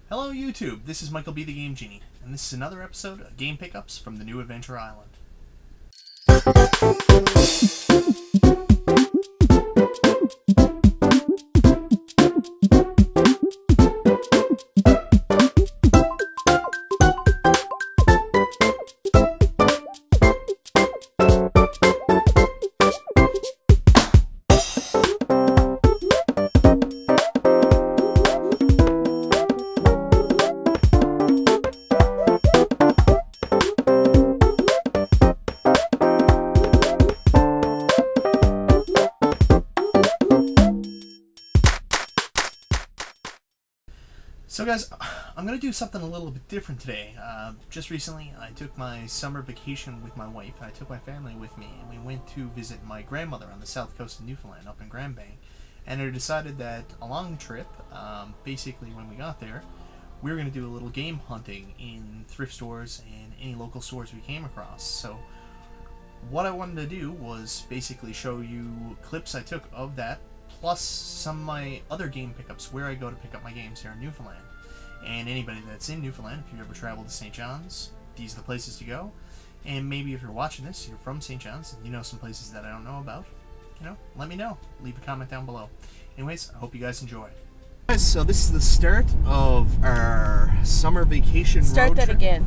Hello YouTube, this is Michael B. the Game Genie, and this is another episode of Game Pickups from the New Adventure Island. So guys, I'm going to do something a little bit different today. Just recently, I took my summer vacation with my wife. I took my family with me, and we went to visit my grandmother on the south coast of Newfoundland, up in Grand Bank. And I decided that along the trip, basically when we got there, we were going to do a little game hunting in thrift stores and any local stores we came across. So what I wanted to do was basically show you clips I took of that, plus some of my other game pickups, where I go to pick up my games here in Newfoundland. And anybody that's in Newfoundland, if you've ever traveled to St. John's, these are the places to go. And maybe if you're watching this, you're from St. John's, and you know some places that I don't know about, let me know. Leave a comment down below. Anyways, I hope you guys enjoy. Guys, so this is the start of our summer vacation road trip. Start that again.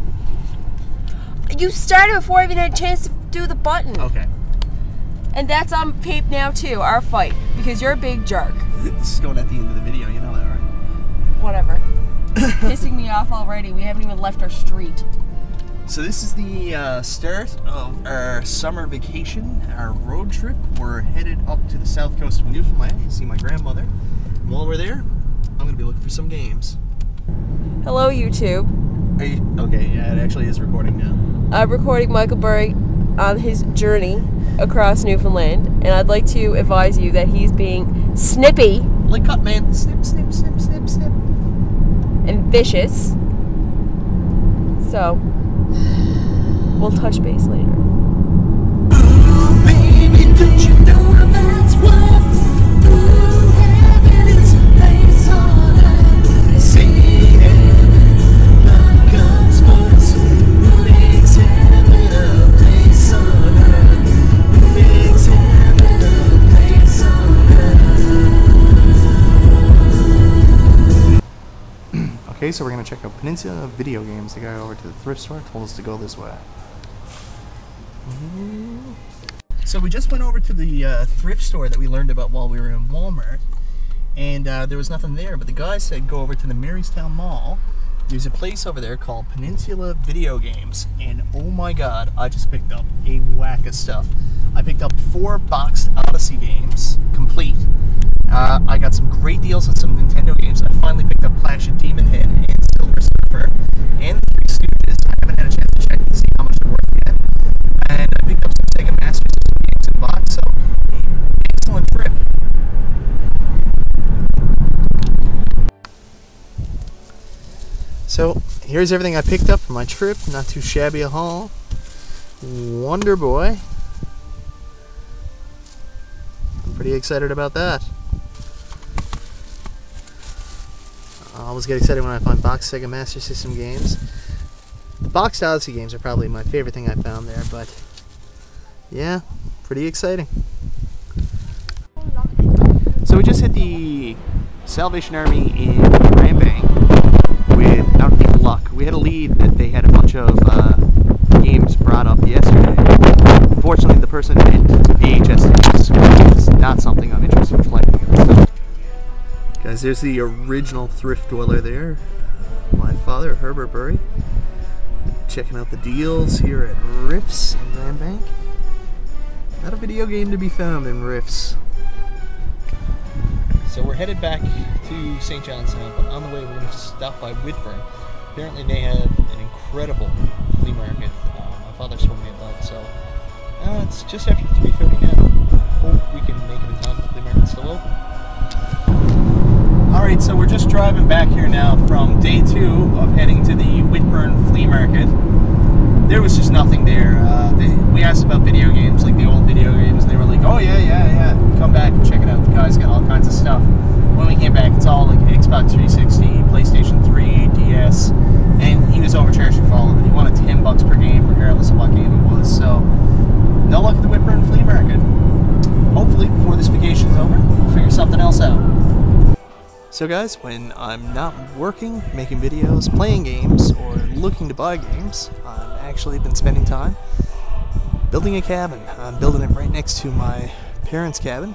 You started before I even had a chance to do the button. Okay. And that's on tape now too, our fight, because you're a big jerk. This is going at the end of the video, you know that, right? Whatever. Pissing me off already. We haven't even left our street. So this is the start of our summer vacation, our road trip. We're headed up to the south coast of Newfoundland to see my grandmother. And while we're there, I'm going to be looking for some games. Hello, YouTube. Are you, okay, yeah, it actually is recording now. I'm recording Michael Burry on his journey across Newfoundland, and I'd like to advise you that he's being snippy. Like cut, man. Snip, snip, snip, snip, snip. And vicious. So, we'll touch base later. Ooh, baby, don't you know that's what heaven is a place on earth. They say heaven, not God's voice. Who makes heaven a place on earth? Who makes heaven a place on earth? Okay, so we're going to check out Peninsula Video Games. The guy over to the thrift store told us to go this way. So we just went over to the thrift store that we learned about while we were in Walmart, and there was nothing there, but the guy said go over to the Marystown Mall. There's a place over there called Peninsula Video Games, and oh my god, I just picked up a whack of stuff. I picked up 4 boxed Odyssey games, complete. I got some great deals on some Nintendo games. I finally picked up Clash of Demon Head and Silver Surfer and the Three Stooges. I haven't had a chance to check to see how much they're worth yet. And I picked up some Sega Master System games in box, so excellent trip. So here's everything I picked up for my trip. Not too shabby a haul. Wonder Boy. I'm pretty excited about that. I always get excited when I find boxed Sega Master System games. The boxed Odyssey games are probably my favorite thing I found there, but yeah, pretty exciting. So we just hit the Salvation Army in Grand Bank without any luck. We had a lead that they had a bunch of games brought up yesterday. Unfortunately, the person meant VHS tickets, which is not something I'm interested in collecting at this time. Guys, there's the original thrift dweller there. My father, Herbert Burry. Checking out the deals here at Riffs in Grand Bank. Not a video game to be found in Riffs. So we're headed back to St. John's now, but on the way we're going to stop by Whitburn. Apparently they have an incredible flea market. My father told me about, so it's just after 3:30 now. Hope we can make it in time for the flea market still open. Alright, so we're just driving back here now from day 2 of heading to the Whitburn Flea Market. There was just nothing there. We asked about video games, like the old video games, and they were like, oh yeah, come back and check it out. The guy's got all kinds of stuff. When we came back, it's all like Xbox 360, PlayStation 3, So guys, when I'm not working, making videos, playing games, or looking to buy games, I've actually been spending time building a cabin. I'm building it right next to my parents' cabin.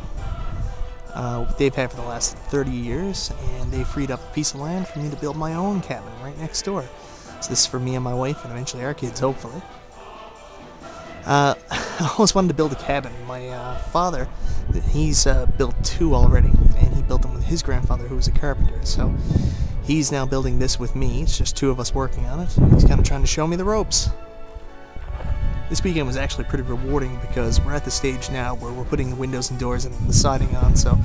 They've had for the last 30 years, and they freed up a piece of land for me to build my own cabin right next door. So this is for me and my wife, and eventually our kids, hopefully. I always wanted to build a cabin. My father, he's built 2 already, and he built them with his grandfather, who was a carpenter. So he's now building this with me. It's just 2 of us working on it. He's kind of trying to show me the ropes. This weekend was actually pretty rewarding because we're at the stage now where we're putting the windows and doors and the siding on, so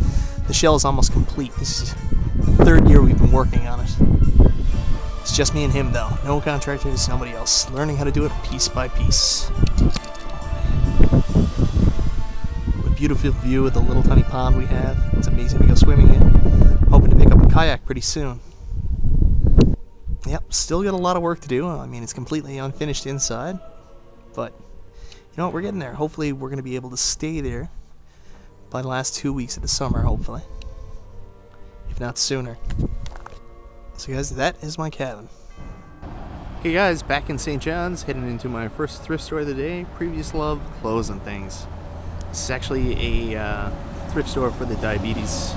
the shell is almost complete. This is the 3rd year we've been working on it. It's just me and him though. No contractors, nobody else. Learning how to do it piece by piece. A beautiful view of the little tiny pond we have. It's amazing to go swimming in. Hoping to pick up a kayak pretty soon. Yep, still got a lot of work to do. I mean, it's completely unfinished inside. But, you know what, we're getting there. Hopefully we're going to be able to stay there by the last 2 weeks of the summer, hopefully. If not sooner. So guys, that is my cabin. Okay guys, back in St. John's, heading into my first thrift store of the day. Previous Love Clothes and Things. This is actually a thrift store for the Diabetes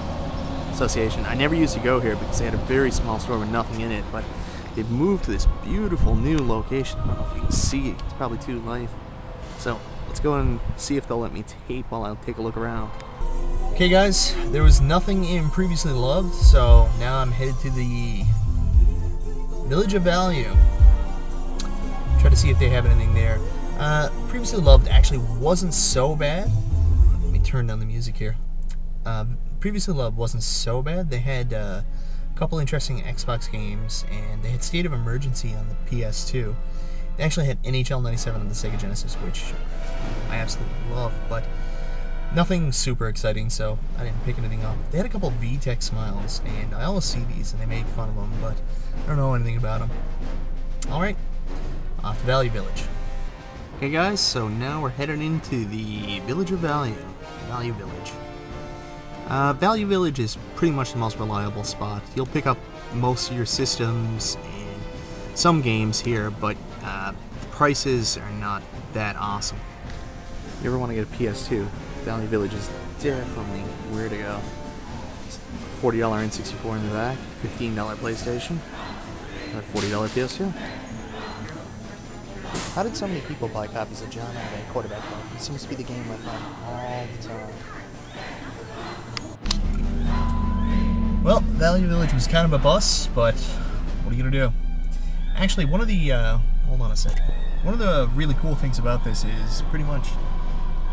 Association. I never used to go here because they had a very small store with nothing in it, but they've moved to this beautiful new location. I don't know if you can see it. It's probably too light. So let's go and see if they'll let me tape while I take a look around. Okay guys, there was nothing in Previously Loved, so now I'm headed to the Village of Value. Try to see if they have anything there. Previously Loved actually wasn't so bad. Let me turn down the music here. Previously Loved wasn't so bad. They had a couple interesting Xbox games, and they had State of Emergency on the PS2. They actually had NHL 97 on the Sega Genesis, which I absolutely love, but nothing super exciting, so I didn't pick anything up. They had a couple VTech Smiles, and I always see these, and they make fun of them, but I don't know anything about them. Alright, off to Value Village. Okay guys, so now we're headed into the Village of Value. Value Village. Value Village is pretty much the most reliable spot. You'll pick up most of your systems and some games here, but the prices are not that awesome. If you ever want to get a PS2, Value Village is definitely where to go. $40 N64 in the back, $15 PlayStation, a $40 PS2. How did so many people buy copies of John Elway Quarterback Club? It seems to be the game I find all the time. Well, Value Village was kind of a bust, but what are you gonna do? Actually, one of the hold on a second. One of the really cool things about this is pretty much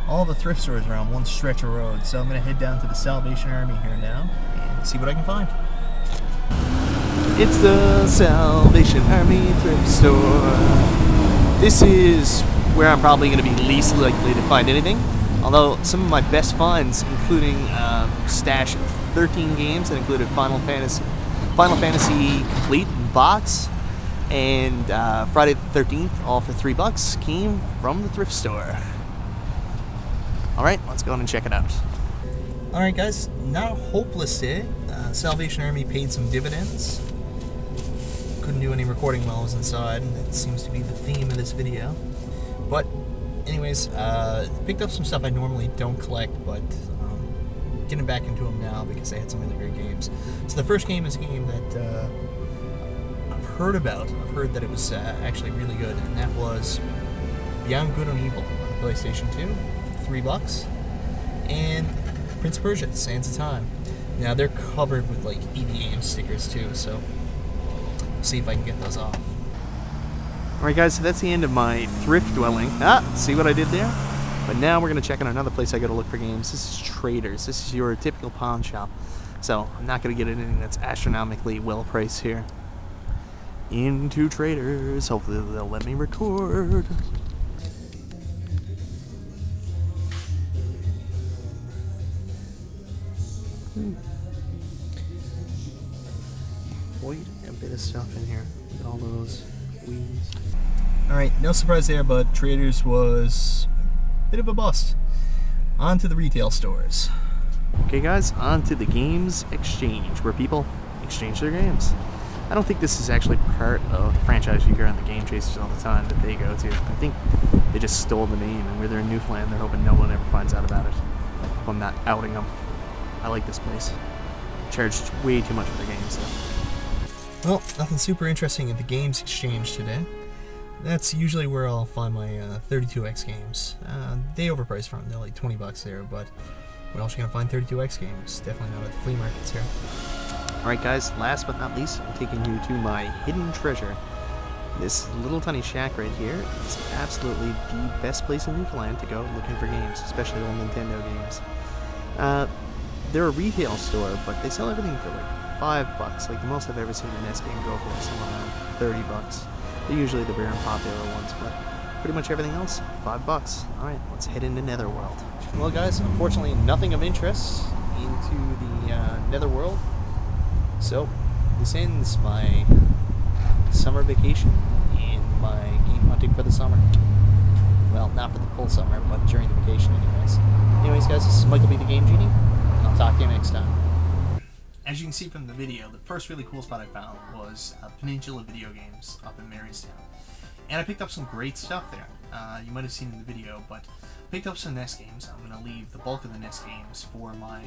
all the thrift stores are on one stretch of road. So I'm gonna head down to the Salvation Army here now and see what I can find. It's the Salvation Army thrift store. This is where I'm probably gonna be least likely to find anything. Although some of my best finds, including stash of 13 games that included Final Fantasy Complete box and Friday the 13th, all for $3, came from the thrift store. Alright, let's go on and check it out. Alright guys, not a hopeless day. Salvation Army paid some dividends. Couldn't do any recording while I was inside, and that seems to be the theme of this video. But anyways, picked up some stuff I normally don't collect, but getting back into them now because they had some really great games. So the first game is a game that I've heard about. I've heard that it was actually really good, and that was Beyond Good and Evil on the PlayStation 2, $3, and Prince of Persia: Sands of Time. Now they're covered with like EB Games stickers too, so we'll see if I can get those off. Alright guys, so that's the end of my thrift dwelling. See what I did there? But now we're going to check on another place I go to look for games. This is Traders. This is your typical pawn shop. So I'm not going to get anything that's astronomically well priced here. Into Traders. Hopefully they'll let me record. Quite a bit of stuff in here. Look at all those wheels. Alright, no surprise there, but Traders was a bit of a bust. On to the retail stores. Okay guys, on to the Games Exchange, where people exchange their games. I don't think this is actually part of the franchise you hear on the Game Chasers all the time that they go to. I think they just stole the name, and where they're in Newfoundland, they're hoping no one ever finds out about it. If I'm not outing them. I like this place. Charged way too much for the games, though. Well, nothing super interesting at the Games Exchange today. That's usually where I'll find my 32X games. They overpriced for them. They're like 20 bucks there, but where else are you gonna find 32X games? Definitely not at the flea markets here. Alright guys, last but not least, I'm taking you to my hidden treasure. This little tiny shack right here is absolutely the best place in Newfoundland to go looking for games, especially old Nintendo games. They're a retail store, but they sell everything for like 5 bucks. Like the most I've ever seen a NES game go for is somewhere around 30 bucks. They're usually the rare and popular ones, but pretty much everything else, 5 bucks. Alright, let's head into Netherworld. Well guys, unfortunately nothing of interest into the Netherworld. So, this ends my summer vacation and my game hunting for the summer. Well, not for the full summer, but during the vacation anyways. Anyways guys, this is Michael B. the Game Genie, and I'll talk to you next time. As you can see from the video, the first really cool spot I found was Peninsula Video Games up in Marystown. And I picked up some great stuff there. You might have seen in the video, but I picked up some NES games. I'm going to leave the bulk of the NES games for my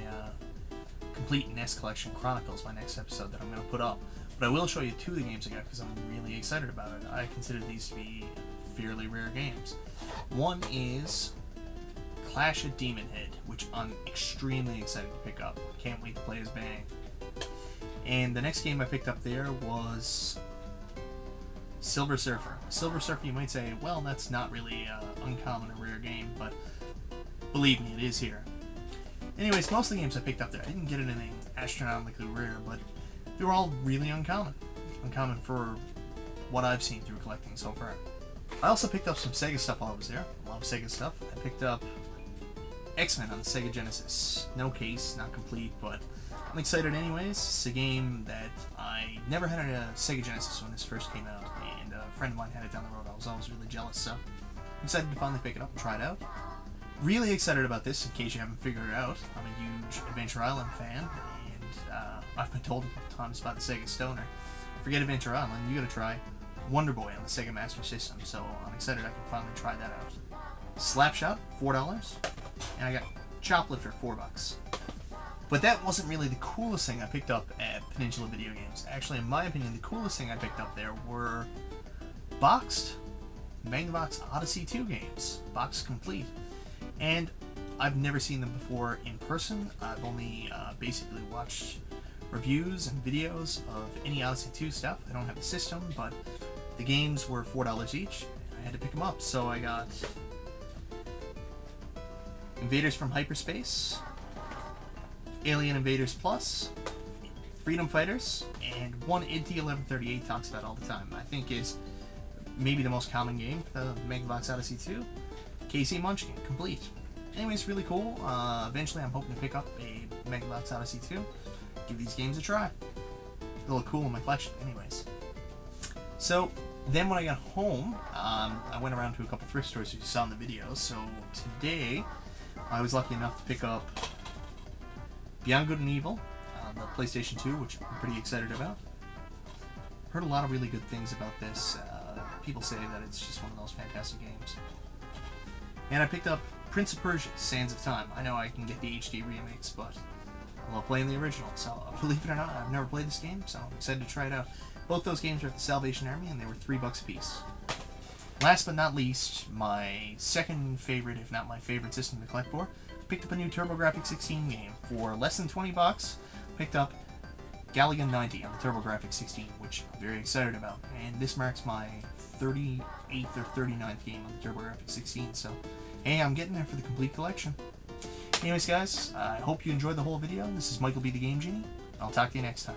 complete NES Collection Chronicles, my next episode that I'm going to put up. But I will show you 2 of the games I got because I'm really excited about it. I consider these to be fairly rare games. One is Clash of Demon Head, which I'm extremely excited to pick up. Can't wait to play as Bang. And the next game I picked up there was Silver Surfer. Silver Surfer, you might say, well, that's not really an uncommon or rare game, but believe me, it is here. Anyways, most of the games I picked up there, I didn't get anything astronomically rare, but they were all really uncommon. Uncommon for what I've seen through collecting so far. I also picked up some Sega stuff while I was there. I love Sega stuff. I picked up X-Men on the Sega Genesis. No case, not complete, but I'm excited anyways. It's a game that I never had a Sega Genesis when this first came out, and a friend of mine had it down the road. I was always really jealous, so I'm excited to finally pick it up and try it out. Really excited about this, in case you haven't figured it out. I'm a huge Adventure Island fan, and I've been told a couple times by the Sega Stoner, forget Adventure Island, you gotta try Wonder Boy on the Sega Master System, so I'm excited I can finally try that out. Slapshot, $4, and I got Choplifter, $4. But that wasn't really the coolest thing I picked up at Peninsula Video Games. Actually, in my opinion, the coolest thing I picked up there were boxed Bang-the-Box Odyssey2 games, boxed complete. And I've never seen them before in person. I've only basically watched reviews and videos of any Odyssey2 stuff. I don't have the system, but the games were $4 each. I had to pick them up, so I got Invaders from Hyperspace, Alien Invaders Plus, Freedom Fighters, and one IDT 1138 talks about all the time. I think is maybe the most common game for the Bang-the-Box Odyssey 2. KC Munchkin, complete. Anyways, really cool. Eventually I'm hoping to pick up a Bang-the-Box Odyssey 2. Give these games a try. They'll look cool in my collection anyways. So, then when I got home, I went around to a couple thrift stores you saw in the video. So today, I was lucky enough to pick up Beyond Good and Evil on the PlayStation 2, which I'm pretty excited about. Heard a lot of really good things about this. People say that it's just one of those fantastic games. And I picked up Prince of Persia, Sands of Time. I know I can get the HD remix, but I love playing the original. So, believe it or not, I've never played this game, so I'm excited to try it out. Both those games are at the Salvation Army, and they were $3 a piece. Last but not least, my second favorite, if not my favorite system to collect for, picked up a new TurboGrafx 16 game for less than 20 bucks. Picked up Galaga 90 on the TurboGrafx 16, which I'm very excited about. And this marks my 38th or 39th game on the TurboGrafx 16, so hey, I'm getting there for the complete collection. Anyways guys, I hope you enjoyed the whole video. This is Michael B. the Game Genie. I'll talk to you next time.